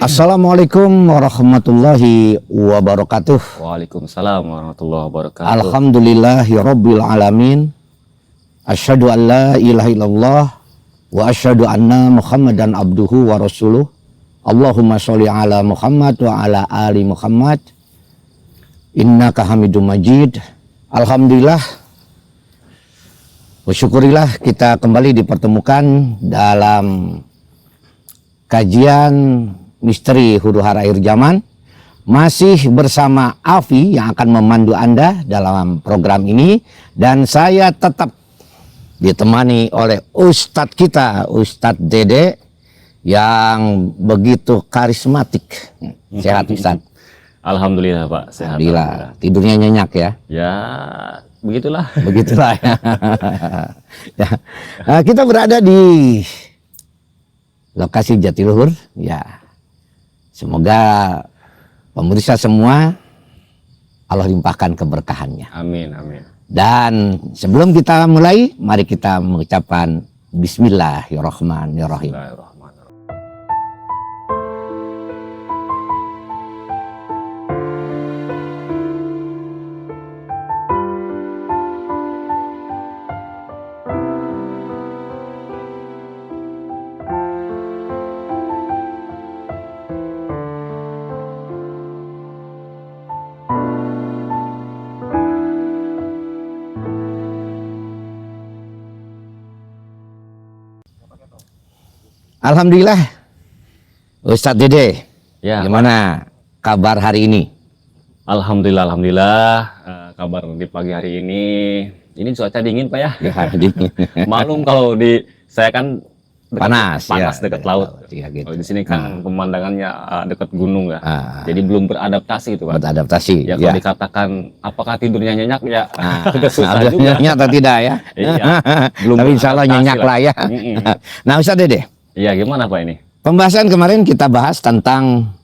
Assalamualaikum warahmatullahi wabarakatuh. Waalaikumsalam warahmatullahi wabarakatuh. Alhamdulillahirabbil alamin. Asyhadu an la ilaha illallah wa asyhadu anna Muhammadan abduhu wa rasuluh. Allahumma sholli ala Muhammad wa ala ali Muhammad. Innaka Hamidum Majid. Alhamdulillah. Bersyukurilah kita kembali dipertemukan dalam kajian misteri huru-hara akhir zaman, masih bersama Afi yang akan memandu Anda dalam program ini, dan saya tetap ditemani oleh Ustadz kita, Ustadz Dede, yang begitu karismatik. Sehat Ustadz? Alhamdulillah Pak, sehat. Alhamdulillah. Tidurnya nyenyak ya? Ya, begitulah. Begitulah ya. Ya. Nah, kita berada di lokasi Jatiluhur, ya. Semoga pemirsa semua Allah limpahkan keberkahannya. Amin, amin. Dan sebelum kita mulai, mari kita mengucapkan Bismillahirrahmanirrahim. Bismillahirrahmanirrahim. Alhamdulillah, Ustadz Dede, Ya, gimana kabar hari ini? Alhamdulillah, alhamdulillah. Kabar di pagi hari ini cuaca dingin Pak ya. Ya, dingin. Maklum kalau di saya kan Panas dekat laut. Ya, gitu. Kalau di sini kan pemandangannya dekat gunung ya. Jadi belum beradaptasi itu Pak. Beradaptasi. Ya kalau dikatakan apakah tidurnya nyenyak ya agak susah Ada juga. nyenyak atau tidak ya? Iya. Belum Tapi insya Allah beradaptasi nyenyak lah ya. Nah Ustadz Dede, Iya, gimana Pak ini? pembahasan kemarin kita bahas tentang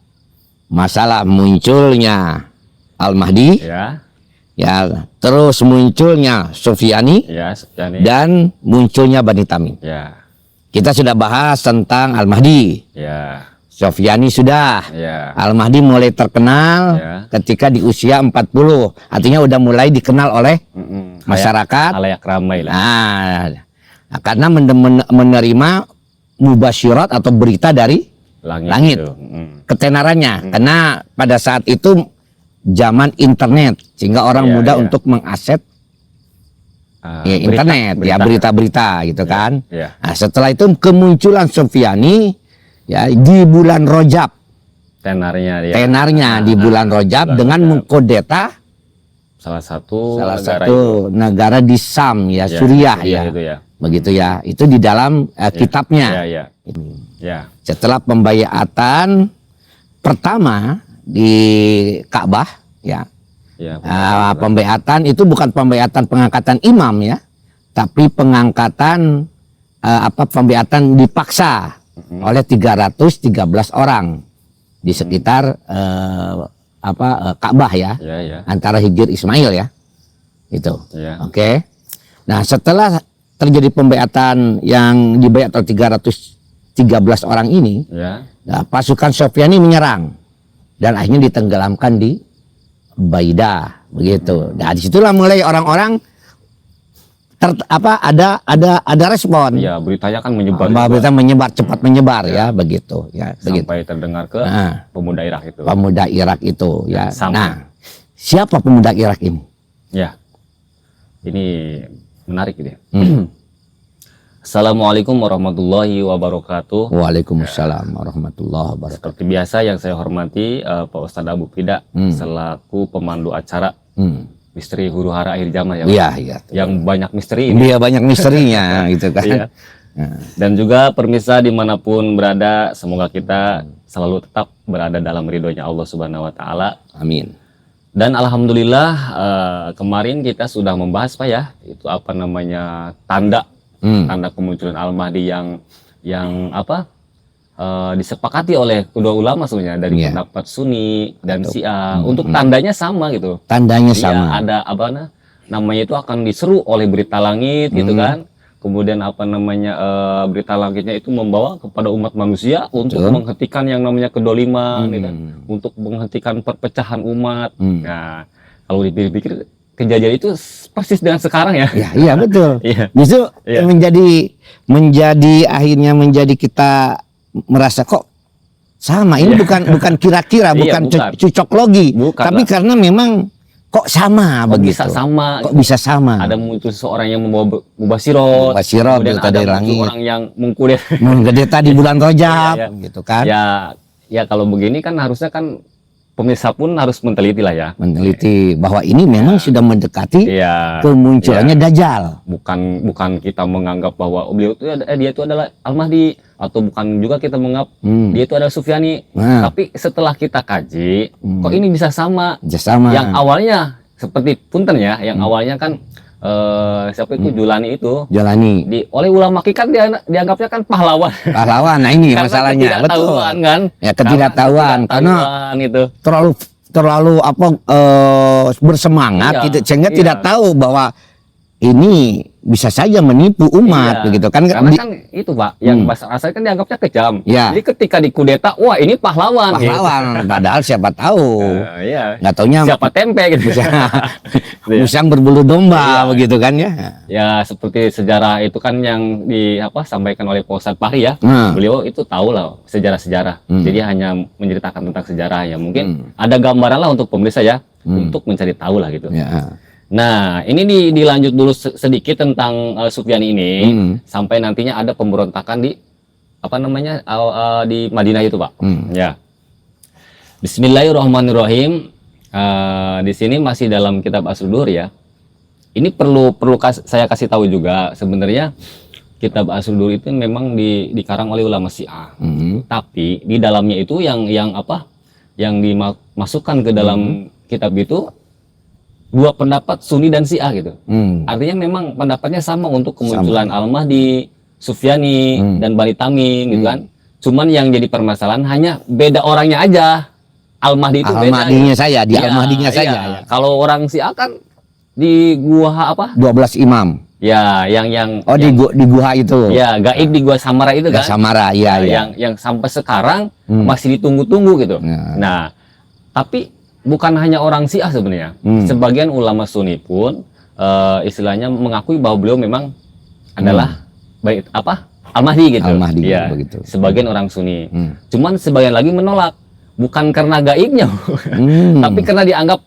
masalah munculnya Al-Mahdi, ya, terus munculnya Sufyani, Ya, Sufyani. dan munculnya Bani Tamim. Ya, Kita sudah bahas tentang Al-Mahdi, ya, Sufyani sudah. ya. Al-Mahdi mulai terkenal Ya. ketika di usia 40, artinya udah mulai dikenal oleh masyarakat. Halayak ramai lah. Nah, karena menerima mubasyirat atau berita dari langit. Itu. Ketenarannya, karena pada saat itu zaman internet, sehingga orang Iya, mudah iya. untuk mengakses internet, ya berita-berita gitu kan. Iya. Nah, setelah itu kemunculan Sufyani ya di bulan Rajab, Tenarnya dia. tenarnya di bulan Rajab dengan mengkodeta salah satu negara di Sam ya, Suriah ya. Itu ya. Begitu ya. Itu di dalam kitabnya. Ya, ya. Ya. Setelah pembayatan pertama di Ka'bah ya. Ya. Pembayatan itu bukan pembayatan pengangkatan imam ya, tapi pengangkatan pembayatan dipaksa oleh 313 orang di sekitar Ka'bah ya, Ya, ya. antara Hijr Ismail ya. Itu. Ya. Oke. Nah, setelah terjadi pembayatan yang dibayar oleh 313 orang ini, Ya. nah, pasukan Sufyani menyerang dan akhirnya ditenggelamkan di Baidah, begitu. Nah, disitulah mulai orang-orang ada respon. Ya, beritanya kan menyebar. Berita menyebar, cepat menyebar ya, begitu ya, begitu. Sampai terdengar ke pemuda Irak itu. Pemuda Irak itu ya. Sampai. Nah, siapa pemuda Irak ini? Ya. Ini menarik gitu ya. Assalamualaikum warahmatullahi wabarakatuh. Waalaikumsalam warahmatullahi wabarakatuh. Seperti biasa yang saya hormati Pak Ustadz Abu Fida selaku pemandu acara misteri huru-hara akhir zaman ya. Pak? Iya, iya. Yang banyak misteri ini. Dia banyak misterinya gitu kan. Iya. Dan juga pemirsa dimanapun berada, semoga kita selalu tetap berada dalam ridhonya Allah Subhanahu Wa Taala. Amin. Dan alhamdulillah kemarin kita sudah membahas Pak ya, itu apa namanya tanda kemunculan Al-Mahdi yang disepakati oleh kedua ulama sebenarnya dari pendapat Sunni dan Syiah. Untuk tandanya sama gitu. Tandanya Iya, sama. ada namanya itu akan diseru oleh berita langit gitu kan. kemudian apa namanya berita langitnya itu membawa kepada umat manusia untuk Betul. menghentikan yang namanya kedoliman, gitu kan, untuk menghentikan perpecahan umat. Nah, kalau dipikir-pikir kejadian itu persis dengan sekarang ya. Ya, iya betul. Iya. Justru Iya. menjadi akhirnya menjadi kita merasa kok sama. Ini bukan kira-kira, Iya, bukan bukan. cocok logi, Bukan tapi lah. karena memang kok sama Kok begitu. bisa sama? Kok bisa sama? Ada muncul seorang yang membawa mubasirot, Mubasirot, kemudian berita ada dari muncul langit. orang yang mengkudet. Menggedeta di bulan Rajab, Iya, gitu kan? Ya kalau begini kan harusnya kan pemirsa pun harus meneliti lah ya. Meneliti bahwa ini memang sudah mendekati Iya. kemunculannya Dajjal. Bukan kita menganggap bahwa dia itu adalah Al-Mahdi, atau bukan juga kita menganggap dia itu adalah Sufyani. Nah. Tapi setelah kita kaji, kok ini bisa sama? Bisa sama. Yang awalnya seperti punten ya, yang awalnya kan siapa itu Julani itu Jalani oleh ulama kan dianggapnya kan pahlawan. pahlawan. Nah ini Karena masalahnya, betul. ketidaktahuan kan. Ya ketidaktahuan karena Itu. terlalu bersemangat Iya, gitu, sehingga iya. tidak tahu bahwa ini bisa saja menipu umat Iya. begitu kan. Karena kan itu Pak, yang Basar Asad kan dianggapnya kejam. Iya. Jadi ketika dikudeta, wah ini pahlawan. pahlawan, padahal siapa tahu. Iya. Nggak taunya Siapa tempe gitu. Iya. musang berbulu domba Iya. begitu kan ya. Ya seperti sejarah itu kan yang sampaikan oleh Pak Ustadz Fahri ya. Nah. Beliau itu tahu lah sejarah-sejarah. Jadi hanya menceritakan tentang sejarah ya. Mungkin Hmm. ada gambaran lah untuk pemirsa ya, untuk mencari tahu lah gitu. Ya. Nah, ini dilanjut dulu sedikit tentang Sufyan ini, sampai nantinya ada pemberontakan di di Madinah itu, Pak. Ya. Bismillahirrahmanirrahim. Di sini masih dalam kitab As-Sudur ya. Ini perlu saya kasih tahu juga, sebenarnya kitab As-Sudur itu memang dikarang oleh ulama Syiah. Tapi di dalamnya itu yang dimasukkan ke dalam kitab itu dua pendapat Sunni dan Syiah gitu. Artinya memang pendapatnya sama untuk kemunculan Al-Mahdi, Sufyani, dan Bani Tamim gitu kan. Cuman yang jadi permasalahan hanya beda orangnya aja. Al-Mahdi itu beda. Al-Mahdinya saya, di Iya, Al-Mahdinya saya. iya. Kalau orang Syiah kan di gua 12 imam. Ya, yang Di gua itu. ya gaib di gua Samara itu kan. Samara, iya, iya. Yang sampai sekarang masih ditunggu-tunggu gitu. Ya. Nah, tapi bukan hanya orang Syiah sebenarnya. Sebagian ulama Sunni pun istilahnya mengakui bahwa beliau memang adalah Al-Mahdi gitu. Al-Mahdi, Ya, begitu. sebagian orang Sunni. Cuman sebagian lagi menolak, bukan karena gaibnya, tapi karena dianggap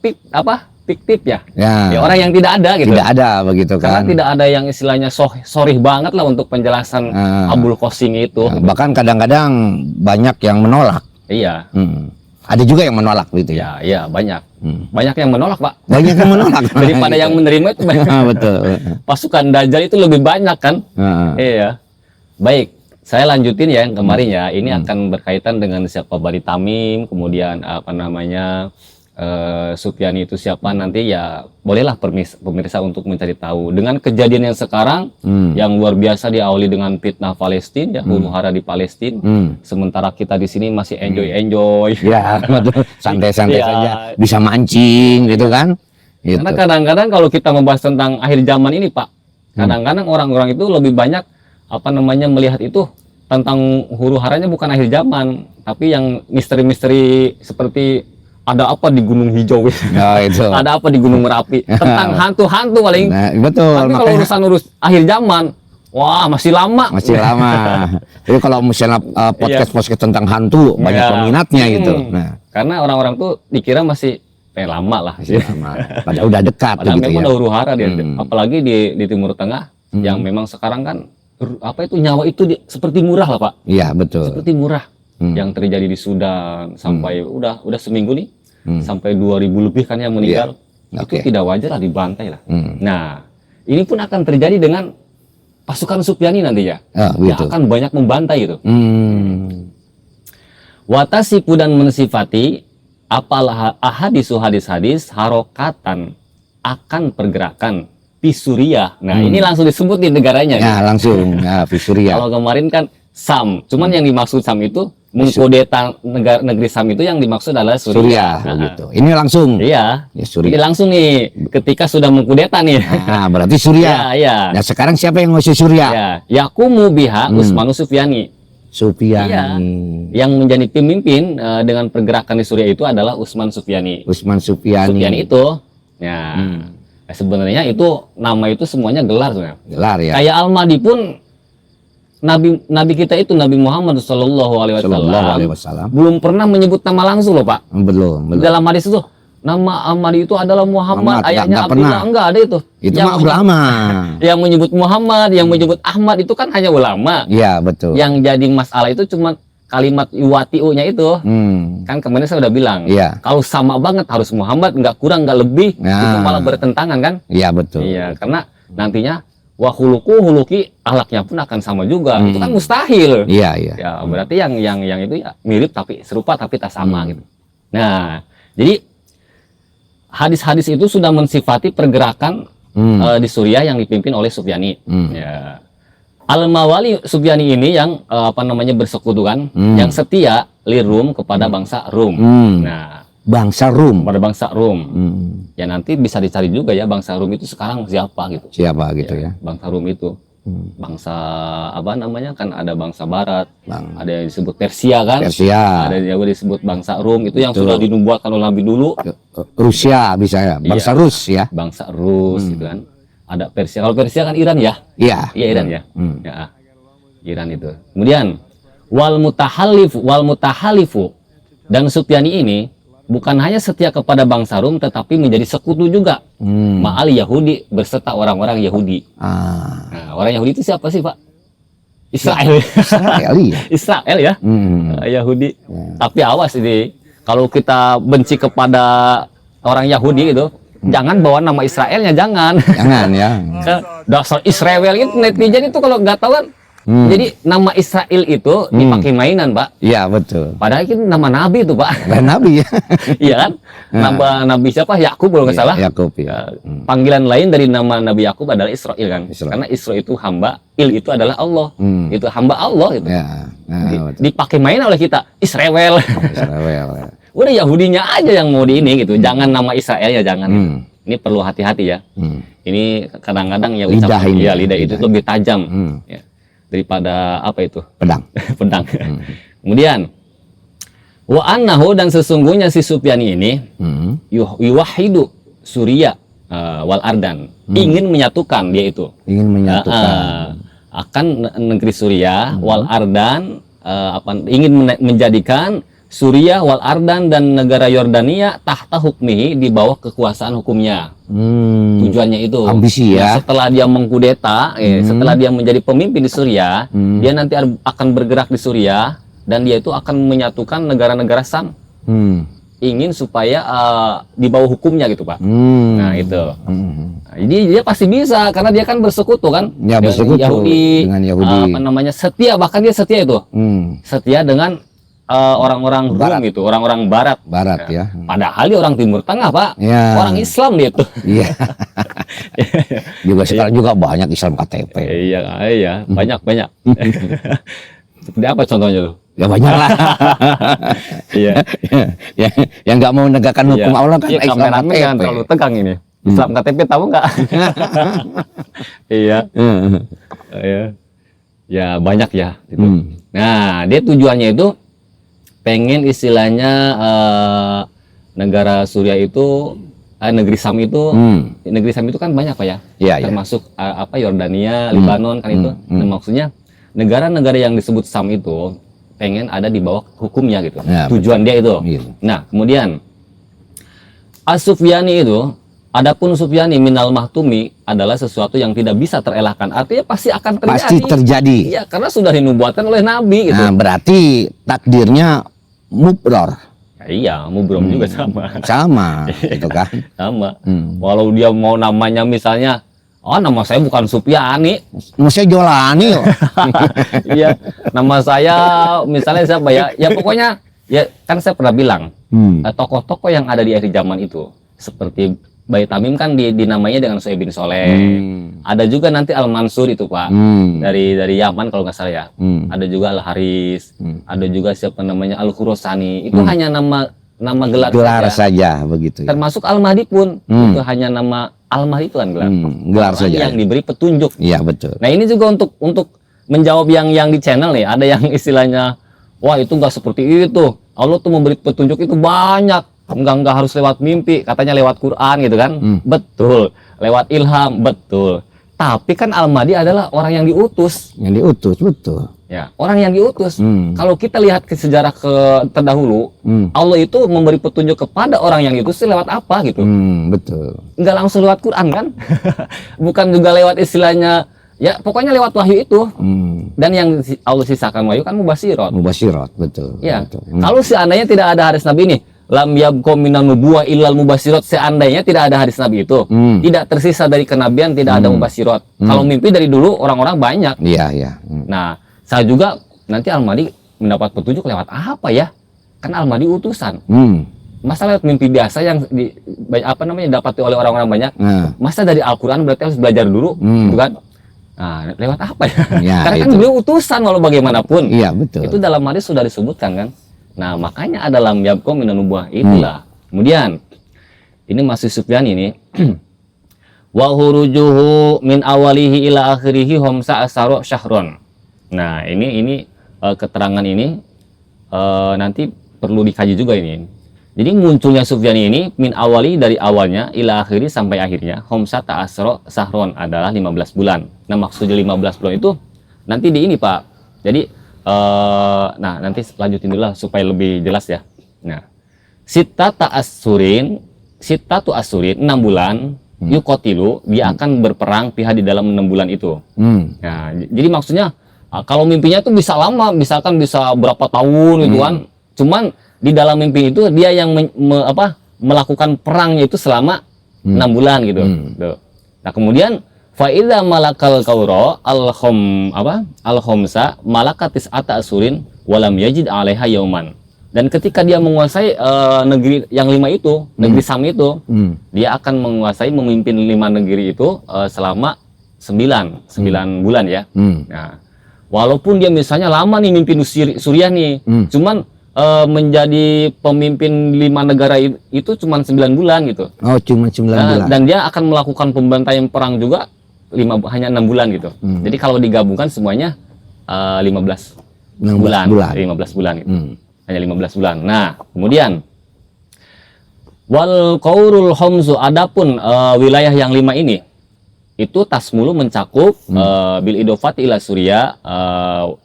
fiktif ya. Ya. Ya, orang yang tidak ada gitu. Tidak ada begitu Karena kan. tidak ada yang istilahnya sorih banget lah untuk penjelasan Abul Qasim itu. Nah, bahkan kadang-kadang banyak yang menolak. Iya. Ada juga yang menolak gitu ya. Ya, banyak. Banyak yang menolak, Pak. Banyak yang menolak. Daripada yang menerima itu banyak. Betul. Pasukan Dajjal itu lebih banyak kan? Iya. Baik, saya lanjutin ya yang kemarin ya. Ini akan berkaitan dengan siapa Bani Tamim, kemudian Sufyani itu siapa nanti ya. Bolehlah pemirsa untuk mencari tahu. Dengan kejadian yang sekarang yang luar biasa diawali dengan fitnah Palestina, ya, huru-hara di Palestina. Sementara kita di sini masih enjoy. Ya, betul. Santai-santai Iya. saja. Bisa mancing gitu kan. Gitu. Karena kadang-kadang kalau kita membahas tentang akhir zaman ini, Pak, kadang-kadang orang-orang itu lebih banyak melihat itu tentang huru-haranya bukan akhir zaman, tapi yang misteri-misteri seperti ada apa di Gunung Hijau, Oh, itu. ada apa di Gunung Merapi, tentang hantu-hantu paling. Nah, betul. Tapi kalau Makanya urusan akhir zaman, wah masih lama. masih lama. Jadi kalau misalnya podcast tentang hantu banyak Iya. peminatnya gitu. Nah, Karena orang-orang tuh dikira masih lama lah. masih lama. Padahal udah dekat Padahal gitu memang ya. udah huru-hara dia. Apalagi di Timur Tengah yang memang sekarang kan nyawa itu seperti murah lah, Pak. Iya, betul. Seperti murah. Yang terjadi di Sudan sampai udah seminggu nih, sampai 2.000 lebih kan yang meninggal. Iya. Itu Oke. tidak wajar lah, dibantai lah. Nah, ini pun akan terjadi dengan pasukan Sufyani nanti ya. Yang begitu. akan banyak membantai itu. Watasifu dan mensifati apalah hadis-hadis harokatan akan pergerakan Pisuria. Nah, ini langsung disebut di negaranya. Ya, langsung. Ya, Visuria. Kalau kemarin kan Sam, cuman yang dimaksud Sam itu mengkudeta negeri Sam itu yang dimaksud adalah Suriah. Gitu. Ini langsung. Iya. Ya, Suriah. Ini langsung nih ketika sudah mengkudeta nih. Nah, berarti Suriah. Iya. Nah, sekarang siapa yang ngusir Suriah? Ya. Yakumu biha Utsman Sufyani. Sufyani. Iya. Yang menjadi pemimpin dengan pergerakan di Suriah itu adalah Utsman Sufyani. Utsman Sufyani. Sufyani itu, ya. Sebenarnya itu nama itu semuanya gelar sebenarnya. Gelar ya. Kayak Al-Mahdi pun Nabi kita itu Nabi Muhammad Sallallahu Alaihi Wasallam belum pernah menyebut nama langsung loh Pak. Belum. Dalam hadis itu nama Ahmad itu adalah Muhammad, ayahnya Abdullah, enggak ada itu. Itu mah ulama. Yang menyebut Muhammad, yang menyebut Ahmad itu kan hanya ulama. Iya betul. Yang jadi masalah itu cuma kalimat yuwati'u-nya itu. Kan kemarin saya udah bilang, kalau sama banget harus Muhammad, enggak kurang, enggak lebih, itu malah bertentangan kan? Iya betul. Iya, karena nantinya huluki ahlaknya pun akan sama juga. Itu kan mustahil. Iya. Ya, berarti yang itu ya mirip tapi serupa tapi tak sama gitu. Nah, jadi hadis-hadis itu sudah mensifati pergerakan di Suriah yang dipimpin oleh Sufyani. Ya. Al-Mawali Sufyani ini yang bersekutu kan, yang setia lirum kepada bangsa Rum. Nah, bangsa Rum. Pada bangsa Rum. Ya nanti bisa dicari juga ya bangsa Rum itu sekarang siapa gitu. Siapa gitu ya. Bangsa Rum itu. Bangsa kan ada bangsa Barat, ada yang disebut Persia kan, ada yang disebut bangsa Rum itu yang sudah dinubuatkan oleh Nabi dulu. Rusia bisa ya, bangsa Rus ya. Bangsa Rus gitu kan. Ada Persia. Kalau Persia kan Iran ya. Iya Iran ya. Ya. Iran itu. Kemudian wal mutahalifu dan Sufyani ini bukan hanya setia kepada bangsa Rum tetapi menjadi sekutu juga ma'al Yahudi beserta orang-orang Yahudi. Nah, orang Yahudi itu siapa sih Pak? Israel. Israel ya. Yahudi. Tapi awas ini kalau kita benci kepada orang Yahudi gitu, jangan bawa nama Israelnya, jangan ya. Dasar Israel itu netizen itu kalau nggak tahu kan. Jadi nama Israel itu dipakai mainan, Pak. Iya, betul. Padahal itu nama Nabi itu, Pak. Nabi ya. Iya kan? Nama Nabi siapa? Yakub kalau nggak salah. Yakub ya. Panggilan lain dari nama Nabi Yakub adalah Israel kan. Karena Israel itu hamba, Il itu adalah Allah. Itu hamba Allah itu. Ya. Dipakai mainan oleh kita, Israel. Udah Yahudinya aja yang mau di ini gitu. Jangan nama Israel ya, jangan. Ini perlu hati-hati ya. Ini kadang-kadang ya lidah itu lebih tajam. Ya. Daripada apa itu? Pedang. Pedang. Kemudian wa annahu dan sesungguhnya si Sufyani ini yuwahidu Suriah wal Ardan. Ingin menyatukan dia itu. Ingin menyatukan akan negeri Suriah wal Ardan ingin menjadikan Suriah wal Ardan dan negara Yordania tahta hukmihi di bawah kekuasaan hukumnya. Tujuannya itu. Ambisi ya. Setelah dia mengkudeta, setelah dia menjadi pemimpin di Suriah, dia nanti akan bergerak di Suriah dan dia itu akan menyatukan negara-negara Sam. Ingin supaya di bawah hukumnya gitu Pak. Nah itu. Jadi dia pasti bisa karena dia kan bersekutu kan. Ya, bersekutu dengan Yahudi. Setia, bahkan dia setia itu. Setia dengan orang-orang Rum itu, orang-orang Barat ya. Padahal dia orang Timur Tengah Pak, orang Islam dia itu. Iya. Juga sekarang juga banyak Islam KTP. Iya, banyak. Seperti apa contohnya tuh? Ya banyak lah. Iya. Yang nggak mau menegakkan hukum Allah kan Islam KTP. Kan terlalu tegang ini. Islam KTP tahu nggak? Iya. Ya banyak ya. Gitu. Nah dia tujuannya itu pengen istilahnya negara Suriah itu negeri Sam itu kan banyak Pak ya, termasuk Yordania, Lebanon kan itu. Nah, maksudnya negara-negara yang disebut Sam itu pengen ada di bawah hukumnya gitu. Tujuan dia itu. Nah kemudian As-Sufyani itu, adapun Sufyani minal mahtumi adalah sesuatu yang tidak bisa terelakkan. Artinya pasti akan terjadi. Pasti terjadi. Iya, karena sudah dinubuatkan oleh Nabi gitu. Nah, berarti takdirnya mubror. Iya, mubrom juga sama. Sama, gitu kan? Sama. Walau dia mau namanya misalnya, nama saya bukan Sufyani. Nama saya Jolani. Iya, nama saya misalnya siapa ya? Ya pokoknya, ya kan saya pernah bilang, tokoh-tokoh yang ada di akhir zaman itu, seperti Bayi Tamim kan dinamainya dengan Suhaib bin Soleh. Ada juga nanti Al-Mansur itu Pak, dari Yaman kalau nggak salah ya. Ada juga Al-Haris, ada juga siapa namanya Al-Khurasani. Itu hanya nama gelar saja begitu. Ya? Termasuk Al-Mahdi pun itu hanya nama Al-Mahdi itu kan gelar saja yang diberi petunjuk. Iya betul. Nah ini juga untuk menjawab yang di channel nih, ada yang istilahnya, wah itu nggak seperti itu. Allah tuh memberi petunjuk itu banyak. Enggak harus lewat mimpi, katanya lewat Quran gitu kan. Betul, lewat ilham, betul. Tapi kan Al-Mahdi adalah orang yang diutus. Yang diutus, betul. Ya, orang yang diutus. Kalau kita lihat ke sejarah terdahulu, Allah itu memberi petunjuk kepada orang yang diutus lewat apa gitu. Betul. Enggak langsung lewat Quran kan? Bukan juga lewat istilahnya, ya pokoknya lewat wahyu itu. Dan yang Allah sisakan wahyu kan mubasyirat. Mubasyirat, betul. Ya. Betul. Kalau seandainya tidak ada hadis Nabi ini, lam yabqa minan nubuwah illal mubasyirat, seandainya tidak ada hadis Nabi itu, tidak tersisa dari kenabian, tidak ada mubasyirat. Kalau mimpi dari dulu orang-orang banyak. Iya, iya. Nah, saya juga nanti Al-Mahdi mendapat petunjuk lewat apa ya? Kan Al-Mahdi utusan. Masa lewat mimpi biasa yang dapati oleh orang-orang banyak? Masa dari Al-Qur'an berarti harus belajar dulu, gitu kan? Nah, lewat apa ya? Karena kan beliau utusan walau bagaimanapun. Iya, betul. Itu dalam hadis sudah disebutkan kan? Nah, makanya ada lam yabqa minan nubuwah itulah. Kemudian ini masih Sufyan ini wa hurujuhu min awalihi ila akhirihi homsa asaro syahron. Nah, ini keterangan ini nanti perlu dikaji juga ini. Jadi munculnya Sufyan ini min awali dari awalnya ila akhiri sampai akhirnya homsa ta'asro syahron adalah 15 bulan. Nah, maksudnya 15 bulan itu nanti di ini Pak. Jadi nah nanti lanjutin dulu lah supaya lebih jelas ya. Nah, sitatu asurin 6 bulan yukotilu, dia akan berperang pihak di dalam 6 bulan itu. Nah, jadi maksudnya kalau mimpinya itu bisa lama, misalkan bisa berapa tahun gitu kan. Cuman di dalam mimpi itu dia yang melakukan perangnya itu selama 6 bulan gitu. Nah, kemudian fa'idha malakal kauro al-khomsa malakatis ata asurin walam yajid alaiha yauman. Dan ketika dia menguasai negeri yang 5 itu, negeri Sam itu, dia akan memimpin 5 negeri itu selama 9 bulan ya. Nah, walaupun dia misalnya lama nih mimpin Suriah nih, cuman menjadi pemimpin 5 negara itu cuma 9 bulan gitu. Oh, cuma 9 bulan. Dan dia akan melakukan pembantaian perang juga hanya 6 bulan gitu. Jadi kalau digabungkan semuanya 15 bulan. 15 bulan gitu. Hanya 15 bulan. Nah, kemudian wal qaurul homzu, adapun wilayah yang 5 ini itu tasmulu mencakup bil idofat ila Suria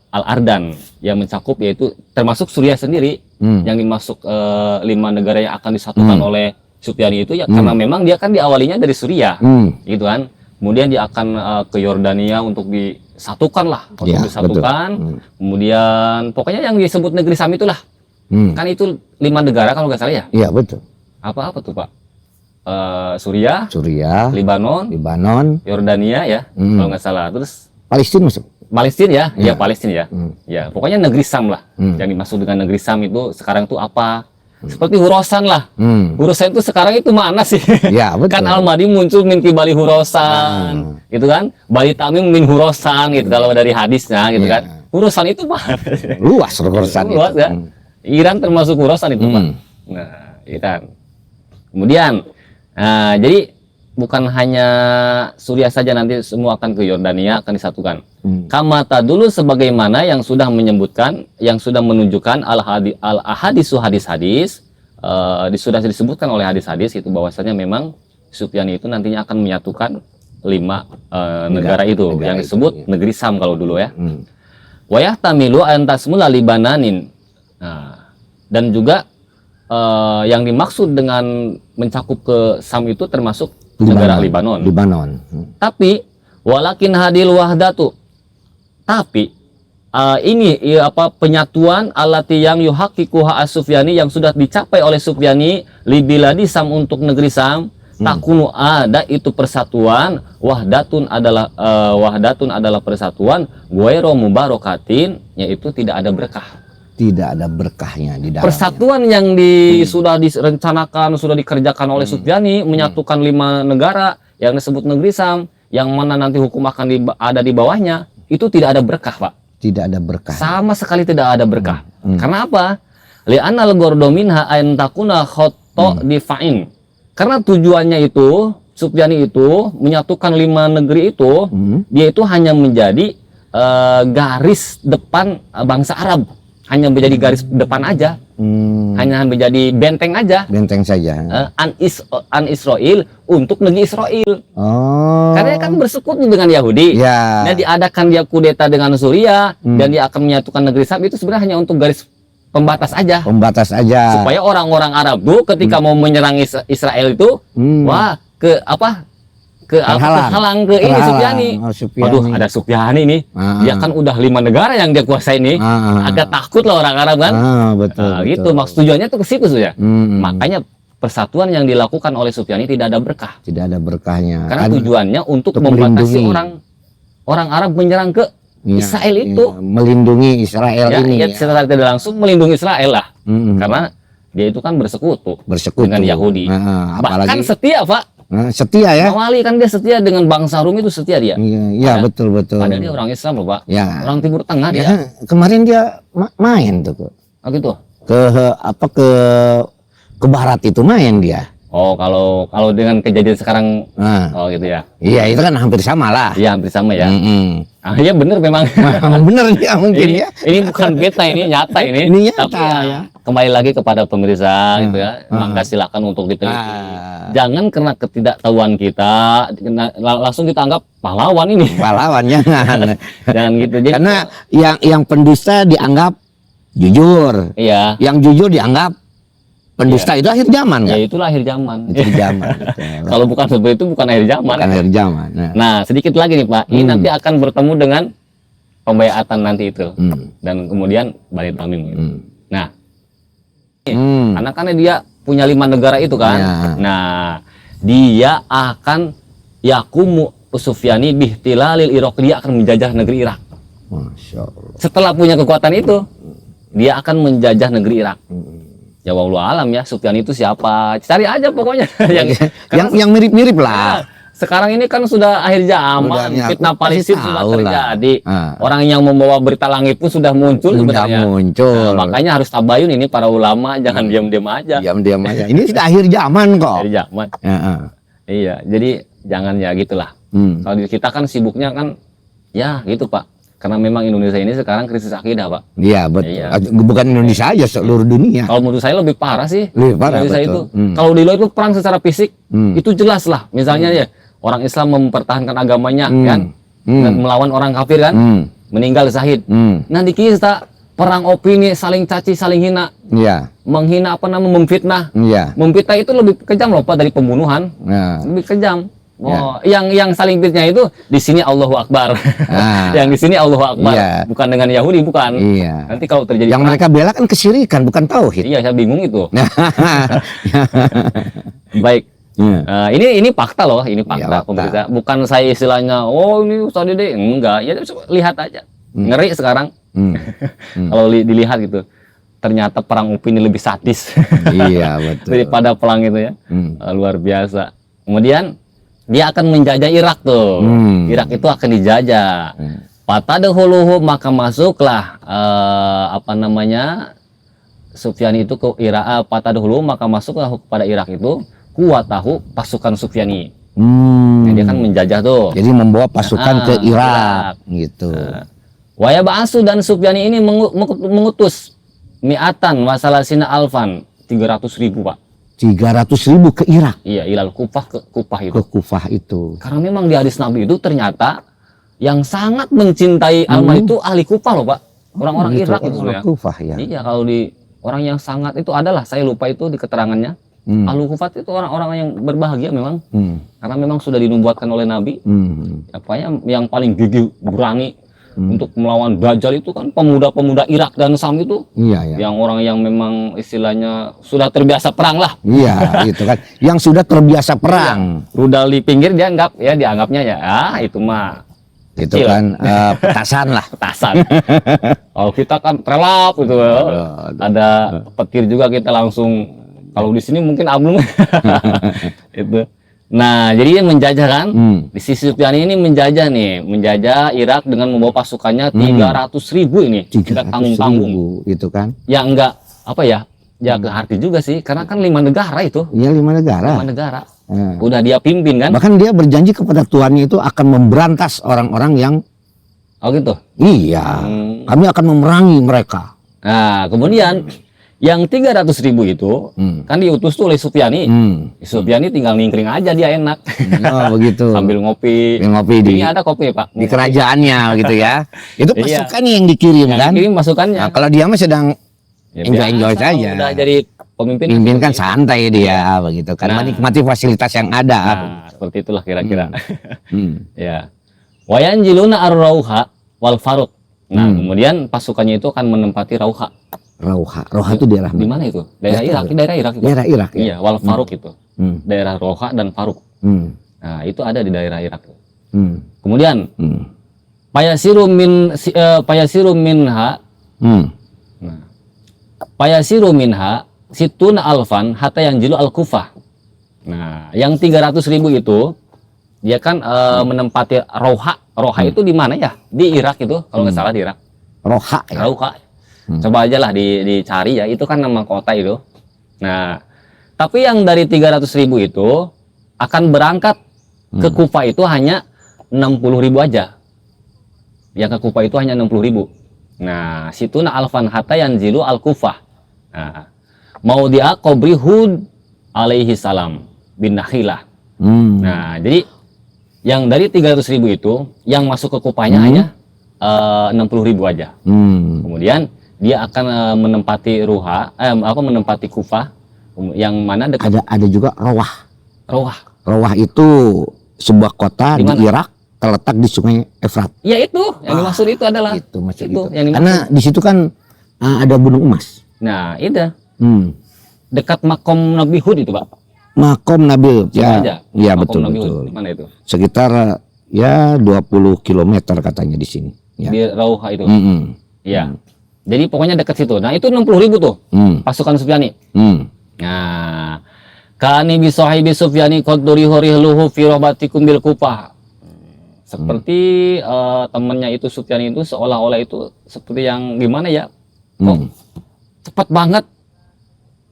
al-Ardan, yang mencakup yaitu termasuk Suriah sendiri yang dimasuk 5 negara yang akan disatukan oleh Sufyani itu ya, karena memang dia kan diawalinya dari Suriah gitu kan. Kemudian dia akan ke Yordania untuk disatukan lah, untuk disatukan. Kemudian pokoknya yang disebut negeri Sam itulah. Kan itu 5 negara kalau nggak salah ya. Iya, betul. Apa tuh Pak? Suriah, Libanon, Yordania ya, kalau nggak salah. Terus Palestina masuk. Palestina ya, ya Palestina ya. Ya, pokoknya negeri Sam lah. Yang dimaksud dengan negeri Sam itu sekarang tuh apa? Seperti Khurasan lah. Khurasan itu sekarang itu mana sih? Ya, betul. Kan Al-Mahdi muncul min Bali Khurasan, gitu kan? Bayi Tamim min Khurasan gitu kalau dari hadisnya gitu kan. Khurasan itu mana? Luas Khurasan itu. Luas ya. Iran termasuk Khurasan itu Pak. Nah, Iran. Kemudian, jadi bukan hanya Suriah saja, nanti semua akan ke Yordania, akan disatukan. Kamata dulu sebagaimana yang sudah menyebutkan, yang sudah menunjukkan al-ahadisu hadis-hadis, sudah disebutkan oleh hadis-hadis itu bahwasanya memang Sufyan itu nantinya akan menyatukan 5 negara itu yang disebut negeri Sam kalau dulu ya. Wayah tamilu antasmula libananin. Nah, dan juga yang dimaksud dengan mencakup ke Sam itu termasuk negara Libanon. Tapi walakin hadil wahdatu. Tapi ini penyatuan alati yang yuhaqiquha as-Sufyani yang sudah dicapai oleh Sufyani libiladi Sam untuk negeri Sam, takunu ada itu persatuan, wahdatun adalah persatuan, ghairu mubarakatin, yaitu tidak ada berkah. Tidak ada berkahnya di dalamnya. Persatuan yang sudah direncanakan, sudah dikerjakan oleh Sufyani, menyatukan 5 negara yang disebut negeri Sam, yang mana nanti hukum akan ada di bawahnya, itu tidak ada berkah, Pak. Tidak ada berkah. Sama sekali tidak ada berkah. Karena apa? Li'anal gordo minha an takuna khoto difa'in. Karena tujuannya itu, Sufyani itu menyatukan 5 negeri itu, dia itu hanya menjadi garis depan bangsa Arab. Hanya menjadi garis depan aja. Hanya menjadi benteng aja. Benteng saja. An Israel untuk negeri Israel. Oh. Karena dia kan bersekutu dengan Yahudi. Ya. Dan diadakan dia kudeta dengan Suriah dan dia akan menyatukan negeri Sam, itu sebenarnya hanya untuk garis pembatas aja. Pembatas aja. Supaya orang-orang Arab tuh ketika mau menyerang Israel itu, wah kehalang ke ini Sufyani. Oh, Sufyani. Waduh, ada Sufyani nih. Dia kan udah 5 negara yang dia kuasai nih. Agak takut lah orang Arab kan. Betul, Gitu. Maksud tujuannya tuh ke situ ya. Makanya persatuan yang dilakukan oleh Sufyani tidak ada berkah. Tidak ada berkahnya. Karena tujuannya untuk membatasi orang Arab menyerang ke Israel itu. Melindungi Israel ini. Ya, secara tidak langsung melindungi Israel lah. Karena dia itu kan bersekutu dengan Yahudi. Bahkan setia, Pak. Setia ya. Mawali kan dia setia dengan bangsa Rum, itu setia dia. Iya, betul. Padahal dia orang Islam loh, Pak. Ya. Orang Timur Tengah dia. Kemarin dia main tuh. Oh gitu. Ke barat itu main dia. Oh, kalau dengan kejadian sekarang, oh gitu ya. Iya, itu kan hampir sama lah. Iya, hampir sama ya. Iya bener memang. Bener ya mungkin ya. Ini bukan beta, ini nyata ini. Ini nyata. Tapi ya. Kembali lagi kepada pemirsa gitu ya. Maka silakan untuk diteliti. Jangan karena ketidaktahuan kita langsung kita anggap pahlawan ini. Pahlawan jangan. Jangan gitu. Jadi, karena yang pendusta dianggap jujur. Iya. Yang jujur dianggap pendusta. Itu akhir zaman kan? Ya itulah akhir zaman. Akhir zaman. Kalau bukan seperti itu bukan akhir zaman. Bukan akhir zaman. Nah, sedikit lagi nih Pak. Ini nanti akan bertemu dengan pembayatan nanti itu. Dan kemudian Bani Tamim. Nah, karena kan dia punya 5 negara itu kan. Ya. Nah, dia akan yakumu Sufyani bihtilalil Irak. Dia akan menjajah negeri Irak. Masya Allah. Setelah punya kekuatan itu, dia akan menjajah negeri Irak. Ya wallahu alam ya, Sufyani itu siapa? Cari aja pokoknya. yang mirip-mirip lah. Sekarang ini kan sudah akhir zaman, fitnah Palestina sudah terjadi. Orang yang membawa berita langit pun sudah muncul sebenarnya. Makanya harus tabayun ini para ulama, jangan diam-diam aja. Diam-diam aja. Ini sudah akhir zaman kok. Akhir zaman. Iya, jadi jangan ya gitulah. Kalau kita kan sibuknya kan ya gitu Pak. Karena memang Indonesia ini sekarang krisis akidah, Pak. Iya, betul. Iya. Bukan Indonesia aja, seluruh dunia. Kalau menurut saya lebih parah sih. Lebih parah, Indonesia betul. itu. Kalau di luar itu perang secara fisik, itu jelas lah. Misalnya ya, orang Islam mempertahankan agamanya kan, dan melawan orang kafir kan, meninggal syahid. Nah di kita perang opini, saling caci, saling hina. Iya. Menghina memfitnah. Iya. Memfitnah itu lebih kejam loh Pak dari pembunuhan. Lebih kejam. Oh, yang saling fitnah itu di sini Allahu Akbar. Yang di sini Allahu Akbar. Bukan dengan Yahudi, bukan. Iya. Nanti kalau terjadi yang mereka bela kan kesyirikan, bukan tauhid. Iya, saya bingung itu. Baik. Ini fakta loh, ini fakta pemirsa. Bukan saya istilahnya, oh ini Ustaz Dede, enggak. Ya lihat aja. Ngeri sekarang. Kalau dilihat gitu. Ternyata perang opini lebih sadis. Iya, betul. Daripada perang itu ya. Luar biasa. Kemudian dia akan menjajah Irak tuh. Irak itu akan dijajah. Patadahuluhu, maka masuklah Sufyani itu ke Irak. Patadahuluhu, maka masuklah kepada Irak itu kuwatahu, pasukan Sufyani. Dia kan menjajah tuh. Jadi membawa pasukan ke Irak gitu. Waya Ba'asu, dan Sufyani ini mengutus mi'atan wasalasina alfan, 300.000 Pak. 300.000 ke Irak. Iya, ilal Kufah, ke Kufah itu. Ke Kufah itu. Karena memang di hadis Nabi itu ternyata yang sangat mencintai Alma itu ahli Kufah loh Pak. Orang-orang Irak itu ya. Kufah ya. Iya, kalau di orang yang sangat itu adalah, saya lupa itu di keterangannya. Ahli Kufah itu orang-orang yang berbahagia memang. Karena memang sudah dinubuatkan oleh Nabi. Yang paling gigih, berani untuk melawan Dajjal itu kan pemuda-pemuda Irak dan Sam itu. Iya. Yang orang yang memang istilahnya sudah terbiasa perang lah. Iya, gitu kan. Yang sudah terbiasa perang. Rudal di pinggir dianggapnya ya, itu mah Itu Kecil. kan petasan lah. Petasan. Kalau kita kan relap gitu. Ada petir juga kita langsung. Kalau di sini mungkin amblung. Itu. Nah, jadi dia menjajah kan. Di sisi Sufyani ini menjajah Irak dengan membawa pasukannya 300.000 ini. Tidak tanggung-tanggung. Itu kan. Ya enggak apa ya? Ya arti juga sih, karena kan 5 negara itu. Iya, 5 negara. 5 negara. Udah dia pimpin kan. Bahkan dia berjanji kepada Tuhannya itu akan memberantas orang-orang yang Oh gitu. iya, kami akan memerangi mereka. Nah, kemudian yang 300.000 itu kan diutus tuh oleh Sufyani. Sufyani tinggal ningkring aja, dia enak. Oh begitu. Sambil ngopi. Ngopi di. Ini ada kopi Pak. Di kerajaannya gitu ya. Itu Iya. pasukannya yang dikirim kan. Dikirim pasukannya. Nah, kalau dia mah sedang Ya, enjoy biasa, saja. Udah jadi pemimpin. Pimpin kan santai dia begitu kan, menikmati fasilitas yang ada. Nah, seperti itulah kira-kira. Ya. Wayanjiluna ar-rauha wal faruk. Nah, kemudian pasukannya itu akan menempati Rauha. Rauha itu daerah Di mana itu? Daerah Irak, daerah Irak itu. Daerah Irak ya. Iya, wal faruk itu. Daerah Rauha dan Faruk. Nah, itu ada di daerah Irak. Kemudian payasiru minha. Nah, payasiru minha situna alfan hatta yang jilu al-Kufah. Nah, yang 300.000 itu dia kan menempati Rauha. Rauha itu di mana ya? Di Irak itu, kalau nggak salah di Irak. Rauha ya. Rauha. Coba aja lah dicari ya, itu kan nama kota itu. Nah, tapi yang dari 300.000 itu akan berangkat ke Kufah itu hanya 60.000 aja. Yang ke Kufah itu hanya 60.000. Nah, situna alfan hatta yanzilu al-Kufah. Nah, mau dia Qabri Hud alaihi salam bin Nakhilah. Nah, jadi yang dari 300.000 itu yang masuk ke Kufahnya hanya 60.000 aja. Kemudian dia akan menempati menempati Kufah yang mana dekat Ada juga Rawah. Rawah. Rawah itu sebuah kota di Irak terletak di Sungai Efrat. Ya itu yang dimaksud itu adalah Itu maksud itu itu. yang dimaksud. Karena di situ kan ada gunung emas. Nah, itu dekat makom Nabi Hud itu, Pak. Makom Nabi Coba aja. Ya Makom betul Nabi Hud. betul. Di mana itu? Sekitar ya 20 km katanya di sini. Ya. Di Rauha itu. Iya. Jadi pokoknya dekat situ. Nah, itu 60.000 tuh. Pasukan Sufyani. Nah, kani bi sahibi Sufyani qad durihuriluhu fi rabatikum bil Kufah. Seperti temannya itu Sufyani itu seolah-olah itu seperti yang gimana ya? Kok cepat banget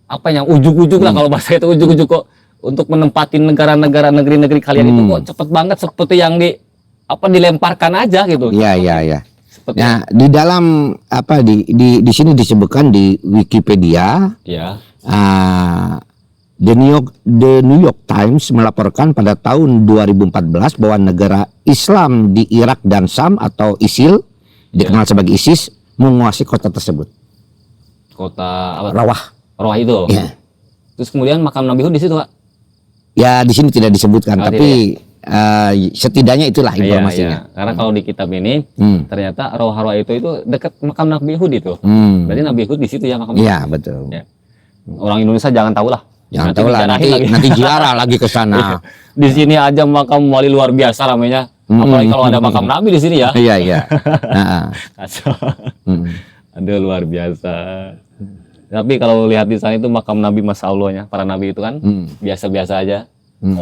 apa yang ujuk-ujuk lah kalau bahasa itu ujuk-ujuk kok untuk menempati negara-negara negeri-negeri kalian itu kok cepat banget seperti yang dilemparkan aja gitu. Iya. Seperti Nah, di dalam di sini disebutkan di Wikipedia, ya. The New York Times melaporkan pada tahun 2014 bahwa negara Islam di Irak dan Syam atau ISIL dikenal sebagai ISIS menguasai kota tersebut. Kota apa? Rawah itu. Ya. Terus kemudian makam Nabi Hud di situ, Pak. Ya, di sini tidak disebutkan, tapi setidaknya itulah informasinya. Iya. Karena kalau di kitab ini ternyata Rawah itu dekat makam Nabi Hud itu. Berarti Nabi Hud di situ ya makam. Iya, betul. Ya. Orang Indonesia jangan tahu lah. Jangan tahu lah, nanti ziarah lagi ke sana. Di sini aja makam wali luar biasa namanya. Apalagi kalau ada makam Nabi di sini ya. Iya. Kacau. Aduh, luar biasa. Tapi kalau lihat di sana itu makam Nabi, Masya Allahnya, para Nabi itu kan biasa-biasa aja.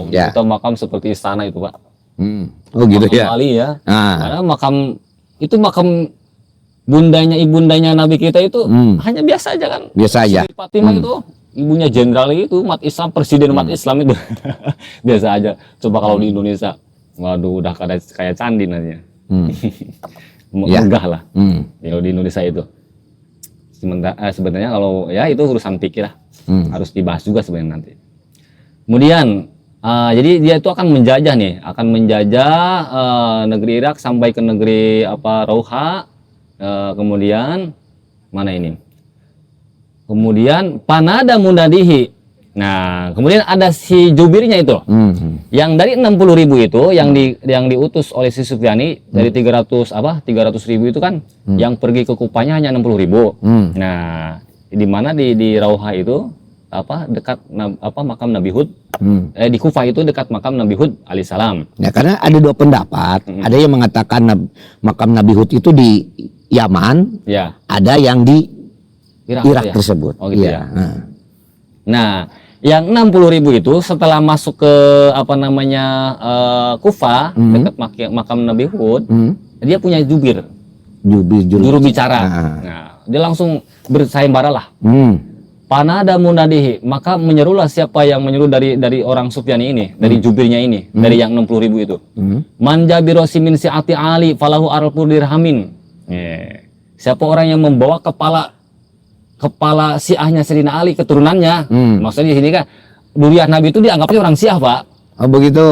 Itu makam seperti istana itu, Pak. Oh gitu makam ya. Wali ya. Karena makam ibundanya Nabi kita itu hanya biasa aja kan. Biasa aja. Sri Fatimah itu ibunya jenderal itu umat Islam, presiden umat Islam itu. Biasa aja. Coba kalau di Indonesia, waduh udah kayak candi nantinya. Megah lah. Kalau di Indonesia itu. Sebenarnya kalau ya itu urusan pikir lah. Harus dibahas juga sebenarnya nanti. Kemudian jadi dia itu akan menjajah negeri Irak sampai ke negeri Rauha. Kemudian mana ini? Kemudian panada munadihi. Nah, kemudian ada si jubirnya itu. Yang dari 60.000 itu yang diutus oleh si Sufyani dari 300.000 itu kan yang pergi ke Kufahnya hanya 60.000. Nah, di mana di Rauha itu dekat makam Nabi Hud. Di Kufah itu dekat makam Nabi Hud alaihissalam. Ya, karena ada dua pendapat. Ada yang mengatakan makam Nabi Hud itu di Yaman, ya. Ada yang di Irak ya? Tersebut. Oh gitu ya. Nah, yang 60.000 itu setelah masuk ke Kufah dekat makam Nabi Hud, dia punya jubir. Juru bicara. Nah, dia langsung bersayembara lah. Panada munadihi, maka menyerulah siapa yang menyeru dari orang Sufyani ini, dari jubirnya ini, dari yang 60.000 itu. Man jabirosi min si'ati Ali falahu arfu dirhamin. Siapa orang yang membawa kepala Syiahnya Sayyidina Ali, keturunannya. Maksudnya di sini kan Duriyah Nabi itu dianggapnya orang Syiah, Pak. Oh begitu.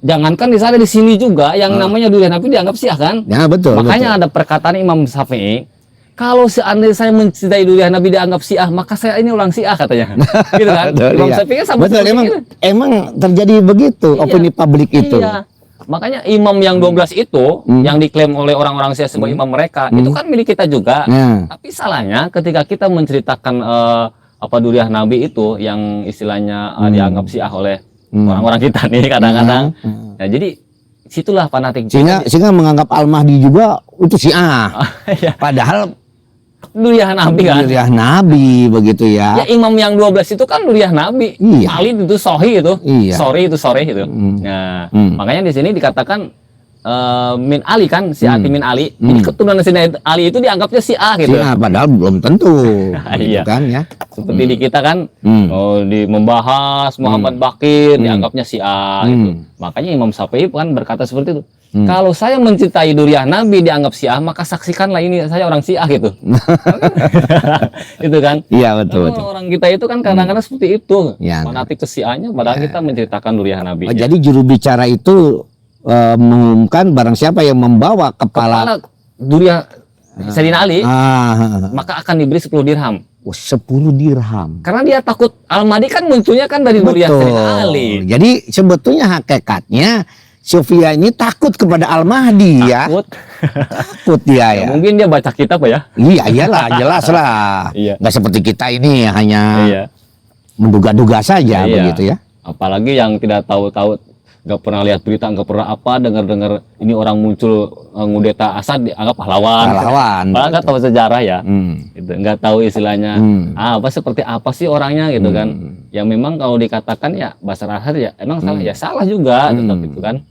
Jangankan di sana, di sini juga yang namanya Duriyah Nabi dianggap Syiah kan? Ya betul. Makanya betul. ada perkataan Imam Syafi'i, kalau seandainya saya mencintai Duriyah Nabi dianggap Syiah, maka saya ini orang Syiah katanya. Gitu kan? Betul, Imam iya. Syafi'i kan sama betul, emang terjadi begitu opini publik itu. Iya. Makanya imam yang 12 itu yang diklaim oleh orang-orang Syiah sebagai imam mereka, itu kan milik kita juga. Tapi salahnya ketika kita menceritakan Duriyah Nabi itu yang istilahnya dianggap Syiah oleh orang-orang kita nih kadang-kadang. Nah, jadi situlah fanatik. Sehingga menganggap Al-Mahdi juga itu Syiah. Padahal Duriyah Nabi kan. Duriyah Nabi begitu ya. Ya imam yang 12 itu kan Duriyah Nabi. Iya. Ali itu Sohi itu. Iya. Sore itu. Nah, makanya di sini dikatakan min Ali kan, si Ati min Ali. Jadi keturunan Sayyidina Ali itu dianggapnya Syiah gitu. Syiah, padahal belum tentu. Gitu Iya. kan ya. Seperti di kita kan membahas Muhammad Bakir dianggapnya Syiah gitu. Makanya Imam Syafi'i kan berkata seperti itu. Kalau saya mencintai Duriyah Nabi dianggap Syiah, maka saksikanlah ini saya orang Syiah gitu. Itu kan? Iya betul. Orang kita itu kan kadang-kadang seperti itu. Ya, fanatik ke Syiahnya, padahal kita menceritakan Duriyah Nabi. Jadi juru bicara itu mengumumkan barang siapa yang membawa kepala Duriyah Sayyidina Ali, maka akan diberi 10 dirham. 10 dirham. Karena dia takut Al-Mahdi kan munculnya kan dari Duriyah Sayyidina Ali. Jadi sebetulnya hakikatnya Sofia ini takut kepada Al-Mahdi ya. Takut dia ya. Mungkin dia baca kitab ya. Iya, iyalah, jelas lah. Iya. Nggak seperti kita ini hanya menduga-duga saja begitu ya. Apalagi yang tidak tahu-tahu, nggak pernah lihat berita, nggak pernah dengar ini orang muncul ngudeta Asad dianggap pahlawan. Padahal nggak tahu sejarah ya. Gitu. Nggak tahu istilahnya seperti apa sih orangnya gitu kan. Yang memang kalau dikatakan ya Bashar al-Assad ya emang salah ya salah juga tetap itu kan.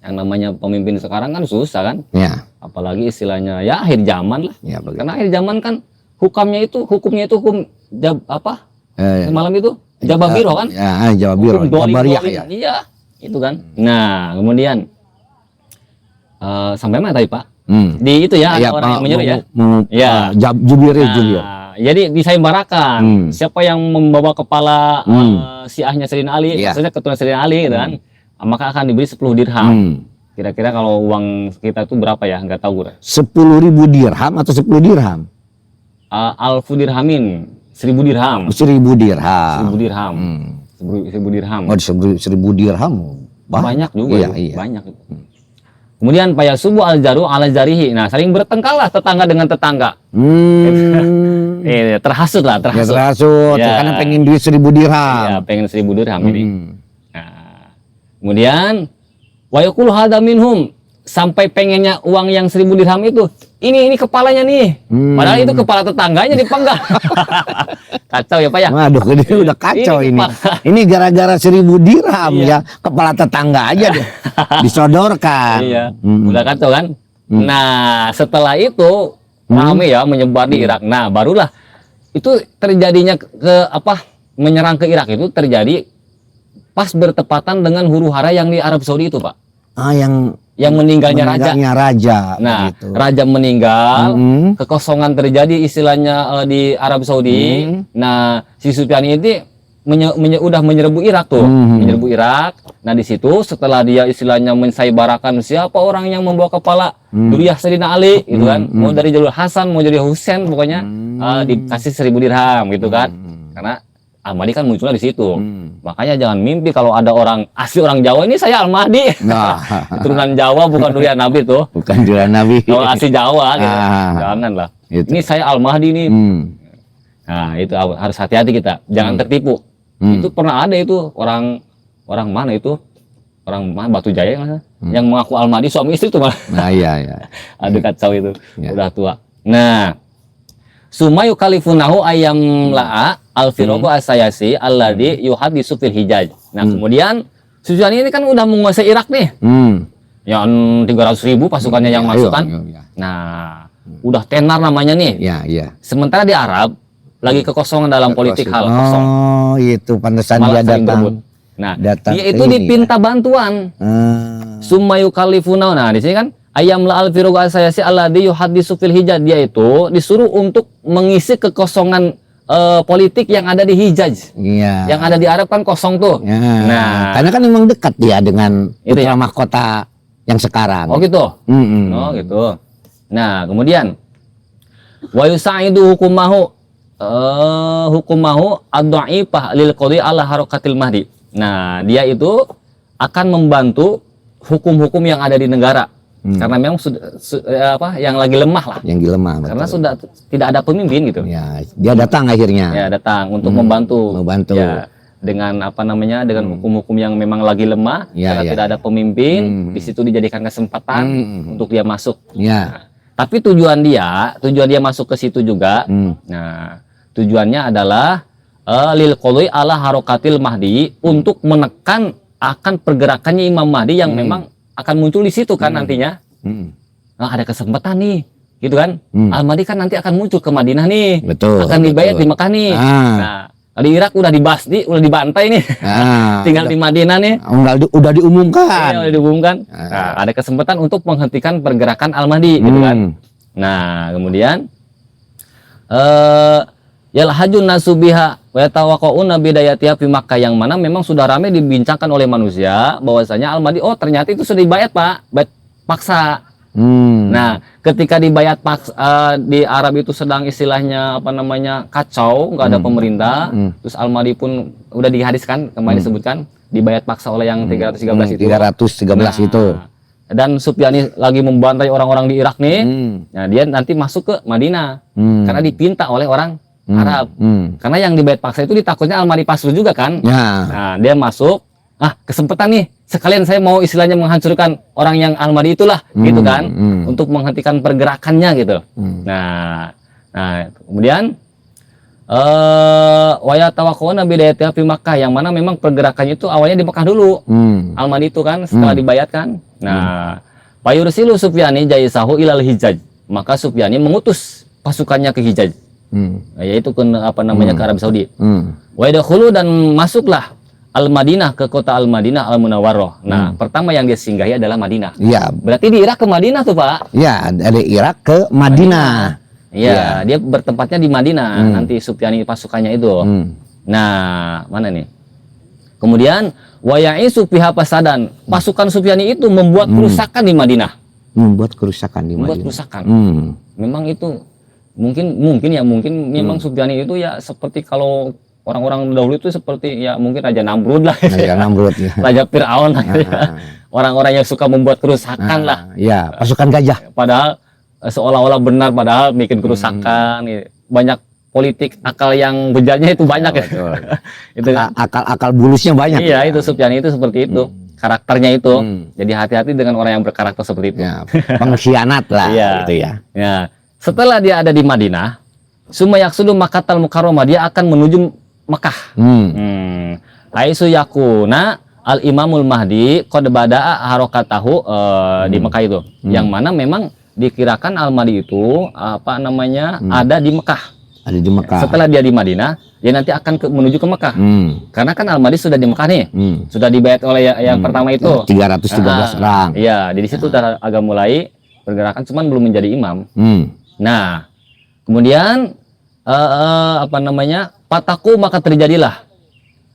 Yang namanya pemimpin sekarang kan susah kan. Ya. Apalagi istilahnya ya akhir zaman lah. Ya, karena akhir zaman kan hukumnya itu hukum malam itu Jababiro kan. Ya, Jababiro. Jabariyah ya. Iya. Itu kan. Nah, kemudian sampai mana tadi Pak? Di itu ya, ada orang yang menyuruh ya. Jubir. Jadi disayembarakan siapa yang membawa kepala Syiahnya Sayyidina Ali, maksudnya keturunan Sayyidina Ali gitu kan, maka akan diberi 10 dirham. Kira-kira kalau uang kita itu berapa ya? Nggak tahu. 10.000 dirham atau 10 dirham? Alfu dirhamin, 1000 dirham. 1000 dirham. 1000 dirham. 1000 dirham. Oh, 1000 dirham. Banyak juga. Iya. Banyak. Kemudian paya subuh al-jaru ala jarihi. Nah, saling bertengkarlah tetangga dengan tetangga. Terhasut. Ya, terhasut. Ya. Karena pengen duit 1000 dirham. Iya, pengen 1000 dirham ini. Nah, kemudian wa yaqulu hadza minhum, sampai pengennya uang yang 1000 dirham itu. Ini kepalanya nih. Padahal itu kepala tetangganya dipenggal. Kacau ya Pak ya. Waduh, ini udah kacau ini. Ini gara-gara 1000 dirham ya, kepala tetangga aja disodorkan. Iya. Udah kacau kan? Nah, setelah itu rame ya menyebar di Irak. Nah, barulah itu terjadinya menyerang ke Irak itu terjadi pas bertepatan dengan huru-hara yang di Arab Saudi itu, Pak. Yang meninggalnya raja. Nah, gitu. Raja meninggal, kekosongan terjadi istilahnya di Arab Saudi. Nah, si Sufyan ini udah menyerbu Irak tuh, menyerbu Irak. Nah, di situ setelah dia istilahnya mensaibarakan siapa orang yang membawa kepala Duriyah Sayyidina Ali, gitu kan. Mau dari jalur Hasan, mau dari Husain, pokoknya dikasih 1000 dirham, gitu kan. Karena Al-Mahdi kan munculnya di situ. Makanya jangan mimpi kalau ada orang asli orang Jawa, ini saya Al-Mahdi. Keturunan Jawa, bukan Duriyah Nabi tuh. Bukan Duriyah Nabi. Kalau asli Jawa gitu. Janganlah. Ini saya Al-Mahdi nih. Nah, itu harus hati-hati kita, jangan tertipu. Itu pernah ada itu orang mana itu? Orang mana Batu Jaya yang mengaku Al-Mahdi, suami istri tuh malah. Nah, iya. Aduh kacau itu. Ya. Udah tua. Nah, Sumayu kalifunahu ayam la'a al-firogo asayasi alladhi yuhadisu fil hijaj. Nah, kemudian Sufyani ini kan udah menguasai Irak nih. Yang 300.000 pasukannya yang masuk kan. Nah, udah tenar namanya nih. Iya. Sementara di Arab lagi kekosongan dalam politik, hal kosong. Oh, itu pantesan Malah dia saling datang. berebut. Nah, Datang dia ke itu ini, dipinta bantuan. Sumayu kalifunau. Nah, di sini kan ayam la al-firogo asayasi alladhi yuhadisu fil hijaj. Dia itu disuruh untuk mengisi kekosongan politik yang ada di Hijaz. Iya. Yang ada di Arab kan kosong tuh. Ya. Nah, Karena kan memang dekat dia dengan Itu putra ya? mahkota yang sekarang. oh gitu. Mm-mm. Oh gitu. Nah, kemudian wa yusaidu hukumahu ad-dha'ifah lil qadi ala harakatil mahdi. Nah, dia itu akan membantu hukum-hukum yang ada di negara. Karena memang yang lagi lemah lah. Yang lemah. Karena sudah tidak ada pemimpin gitu. Ya, dia datang akhirnya. Ya, datang untuk membantu. Membantu. Ya, dengan dengan hukum-hukum yang memang lagi lemah, Ya, karena ya. tidak ada pemimpin, di situ dijadikan kesempatan untuk dia masuk. Ya. Tapi tujuan dia masuk ke situ juga. Nah, tujuannya adalah lil qadhi ala harokatil mahdi, untuk menekan akan pergerakannya Imam Mahdi yang memang akan muncul di situ kan nantinya. Nah, ada kesempatan nih, gitu kan? Al-Mahdi kan nanti akan muncul ke Madinah nih. Betul. Akan dibayat di Mekah nih. Ah. Nah, di Irak udah udah dibantai nih. Tinggal di Madinah nih. Udah diumumkan. Iya, udah diumumkan. Nah, ada kesempatan untuk menghentikan pergerakan Al-Mahdi, gitu kan? Nah, kemudian yalhajun nasubiha wa yatawaqauna bidayatiha fi Makkah, yang mana memang sudah ramai dibincangkan oleh manusia bahwasanya Al-Mahdi ternyata itu sudah dibayat, Pak, bayat paksa. Nah, ketika dibayat paksa di Arab itu sedang istilahnya kacau, nggak ada pemerintah, terus Al-Mahdi pun udah dihariskan, kemarin disebutkan dibayat paksa oleh yang 313 itu. 313 itu. Dan Sufyani lagi membantai orang-orang di Irak nih. Nah, dia nanti masuk ke Madinah karena dipinta oleh orang Arab. Karena yang dibayat paksa itu ditakutnya Al-Mahdi pasrah juga kan. Ya. Nah, dia masuk, kesempatan nih, sekalian saya mau istilahnya menghancurkan orang yang Al-Mahdi itulah, gitu kan, untuk menghentikan pergerakannya gitu. Nah, kemudian wa yatawaqauna bidayatiha fi Makkah, yang mana memang pergerakannya itu awalnya di Mekah dulu. Al-Mahdi itu kan setelah dibayatkan. Nah, Payursilu Sufyani jaisahu ilal Hijaz. Maka Sufyani mengutus pasukannya ke Hijaz. Yaitu ke ke Arab Saudi. Wa yadkhulu, dan masuklah Al-Madinah, ke kota Al-Madinah Al-Munawwarah. Nah, pertama yang dia singgahi adalah Madinah. Iya. Berarti di Irak ke Madinah tuh, Pak. Ya, dari Irak ke Madinah. Iya, dia bertempatnya di Madinah. Nanti Sufyani pasukannya itu. Nah, mana nih? Kemudian waya'isu fiha fasadan. Pasukan Sufyani itu membuat kerusakan di Madinah. Membuat kerusakan di Membuat Madinah. kerusakan. Memang itu mungkin memang Sufyani itu ya seperti kalau orang-orang dahulu itu seperti ya mungkin Raja Namrud lah. Raja Namrud ya. Raja Fir'aun lah. Orang-orang yang suka membuat kerusakan lah. Ya, pasukan gajah. Padahal seolah-olah benar, padahal bikin kerusakan. Banyak politik akal yang bejarnya itu banyak ya. Itu Akal-akal bulusnya banyak. iya, itu Sufyani itu seperti itu. Karakternya itu. Jadi hati-hati dengan orang yang berkarakter seperti itu. Ya, pengkhianat lah gitu ya. Ya. Setelah dia ada di Madinah, Sumayaksudu Makkatal Mukarramah, dia akan menuju Mekah. Aisu yakuna al-Imamul Mahdi qad bada'a harokatahu di Mekah itu. Yang mana memang dikirakan Al-Mahdi itu ada di Mekah. Ada di Mekah. Setelah dia di Madinah, dia nanti akan menuju ke Mekah. Karena kan Al-Mahdi sudah di Mekah nih. Sudah dibayat oleh yang pertama itu. 313 orang. Iya, di situ udah agak mulai pergerakan, cuman belum menjadi imam. Nah, kemudian pataku, maka terjadilah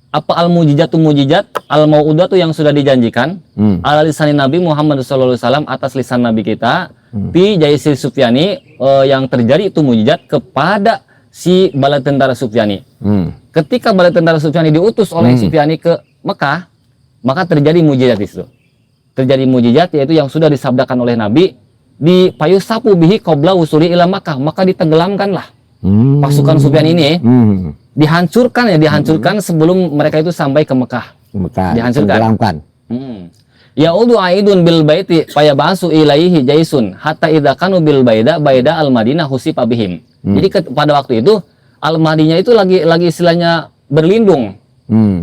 al-mujizatu mujizat al-mau'udatu yang sudah dijanjikan ala lisanin Nabi Muhammad SAW, atas lisan Nabi kita, fi Jaisil Sufyani, yang terjadi itu mujizat kepada si bala tentara Sufyani. Ketika bala tentara Sufyani diutus oleh Sufyani ke Mekah, maka terjadi mujizat di situ. Terjadi mujizat, yaitu yang sudah disabdakan oleh Nabi, di payusapu bihi qabla usuli ila Makkah, maka ditenggelamkanlah Pasukan Sufyan ini Hmm. dihancurkan sebelum mereka itu sampai ke Mekah. Mekah. Dihancurkan. Tenggelamkan. Ya'udu aidun bil baiti fayabasu ilaihi jaisun hatta idza kanu bil baida al Madinah husifa bihim. Jadi pada waktu itu al Madinah itu lagi istilahnya berlindung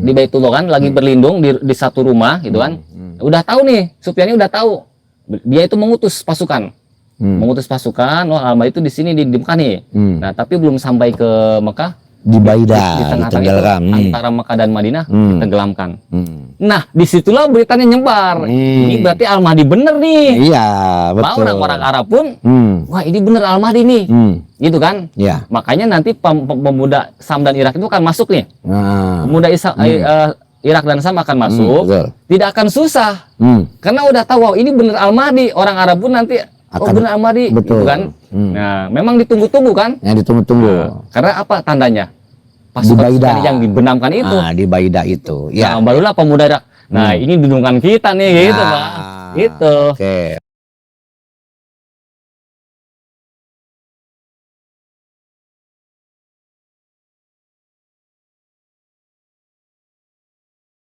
di Baitullah kan, lagi berlindung di satu rumah gitu kan. Udah tahu nih, Sufyan ini udah tahu. Dia itu mengutus pasukan. Oh Al-Madinah itu di sini di Mekah nih. Nah, tapi belum sampai ke Mekah, Di Baida, di tengah-tengah itu, ditenggelamkan. antara Mekah dan Madinah ditenggelamkan. Hmm. Nah, disitulah beritanya nyebar. Ini berarti Al-Mahdi bener nih. Iya, Mau betul. orang Arab pun, wah ini bener Al-Mahdi nih. Gitu kan? Ya. Makanya nanti pemuda Sam dan Irak itu akan masuk nih. Nah. Pemuda Irak dan Sam akan masuk. Betul. Tidak akan susah. Karena udah tahu, wow, ini bener Al-Mahdi. Orang Arab pun nanti, oh bener Al-Mahdi. Betul. Gitu kan? Nah, memang ditunggu-tunggu kan? Yang ditunggu-tunggu. Nah, karena apa tandanya? Di Baida. Pasukan yang dibenamkan itu. Di Baida itu. Ya. Nah, barulah pemuda Irak. Nah, ini didungkan kita nih, gitu, Pak. Gitu. Oke.